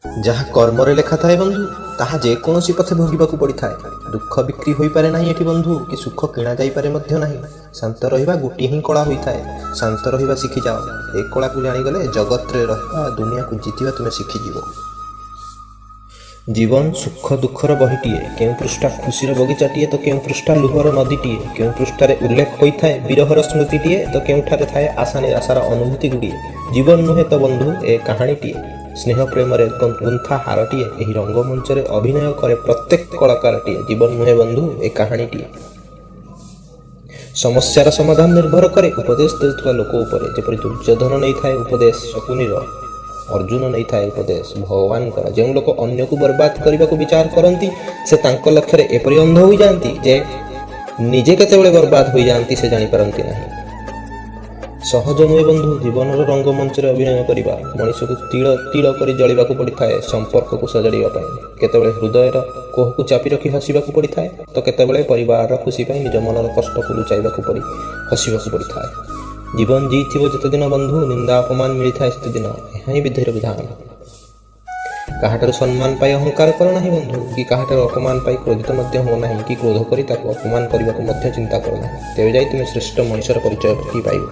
ଯାହା କର୍ମରେ ଲେଖା ଥାଏ ବନ୍ଧୁ ତାହା ଯେକୌଣସି ପଥେ ଭୋଗିବାକୁ ପଡ଼ିଥାଏ। ଦୁଃଖ ବିକ୍ରି ହୋଇପାରେ ନାହିଁ ଏଠି ବନ୍ଧୁ, କି ସୁଖ କିଣା ଯାଇପାରେ ମଧ୍ୟ ନାହିଁ। ଶାନ୍ତ ରହିବା ଗୋଟିଏ ହିଁ କଳା ହୋଇଥାଏ। ଶାନ୍ତ ରହିବା ଶିଖିଯାଅ। ଏ କଳାକୁ ଜାଣିଗଲେ ଜଗତରେ ରହିବା, ଦୁନିଆକୁ ଜିତିବା ତୁମେ ଶିଖିଯିବ। ଜୀବନ ସୁଖ ଦୁଃଖର ବହିଟିଏ। କେଉଁ ପୃଷ୍ଠା ଖୁସିର ବଗିଚାଟିଏ ତ କେଉଁ ପୃଷ୍ଠା ଲୁହର ନଦୀଟିଏ। କେଉଁ ପୃଷ୍ଠାରେ ଉଲ୍ଲେଖ ହୋଇଥାଏ ବିରହର ସ୍ମୃତିଟିଏ ତ କେଉଁଠାରେ ଥାଏ ଆଶା ନିରାଶାର ଅନୁଭୂତି ଗୁଡ଼ିଏ। ଜୀବନ ନୁହେଁ ତ ବନ୍ଧୁ ଏ କାହାଣୀଟିଏ, ସ୍ନେହ ପ୍ରେମରେ ଗୁନ୍ଥା ହାରଟିଏ। ଏହି ରଙ୍ଗମଞ୍ଚରେ ଅଭିନୟ କରେ ପ୍ରତ୍ୟେକ କଳାକାରଟିଏ। ଜୀବନ ନୁହେଁ ବନ୍ଧୁ ଏ କାହାଣୀଟିଏ। ସମସ୍ୟାର ସମାଧାନ ନିର୍ଭର କରେ ଉପଦେଶ ଦେଉଥିବା ଲୋକ ଉପରେ। ଯେପରି ଦୁର୍ଯ୍ୟୋଧନ ନେଇଥାଏ ଉପଦେଶ ଶକୁନିର, ଅର୍ଜୁନ ନେଇଥାଏ ଉପଦେଶ ଭଗବାନଙ୍କର। ଯେଉଁ ଲୋକ ଅନ୍ୟକୁ ବର୍ବାଦ କରିବାକୁ ବିଚାର କରନ୍ତି ସେ ତାଙ୍କ ଲକ୍ଷ୍ୟରେ ଏପରି ଅନ୍ଧ ହୋଇଯାଆନ୍ତି ଯେ ନିଜେ କେତେବେଳେ ବର୍ବାଦ ହୋଇଯାଆନ୍ତି ସେ ଜାଣିପାରନ୍ତି ନାହିଁ। ସହଜ ନୁହେଁ ବନ୍ଧୁ ଜୀବନର ରଙ୍ଗମଞ୍ଚରେ ଅଭିନୟ କରିବା। ମଣିଷକୁ ତିଳ ତିଳ କରି ଜଳିବାକୁ ପଡ଼ିଥାଏ ସମ୍ପର୍କକୁ ସଜାଡ଼ିବା ପାଇଁ। କେତେବେଳେ ହୃଦୟର କୋହକୁ ଚାପି ରଖି ହସିବାକୁ ପଡ଼ିଥାଏ ତ କେତେବେଳେ ପରିବାରର ଖୁସି ପାଇଁ ନିଜ ମନର କଷ୍ଟକୁ ଲୁଚାଇବାକୁ ହସିବାକୁ ପଡ଼ିଥାଏ। ଜୀବନ ଜିଇଥିବ ଯେତେଦିନ ବନ୍ଧୁ ନିନ୍ଦା ଅପମାନ ମିଳିଥାଏ ସେତେଦିନ। ଏହା ହିଁ ବିଧିର ବିଧାନ। କାହାଠାରୁ ସମ୍ମାନ ପାଇ ଅହଙ୍କାର କର ନାହିଁ ବନ୍ଧୁ, କି କାହାଠାରୁ ଅପମାନ ପାଇ କ୍ରୋଧିତ ମଧ୍ୟ ହୁଅ ନାହିଁ, କି କ୍ରୋଧ କରି ତାକୁ ଅପମାନ କରିବାକୁ ମଧ୍ୟ ଚିନ୍ତା କର ନାହିଁ। ତେବେ ଯାଇ ତୁମେ ଶ୍ରେଷ୍ଠ ମଣିଷର ପରିଚୟ ପାଇବ।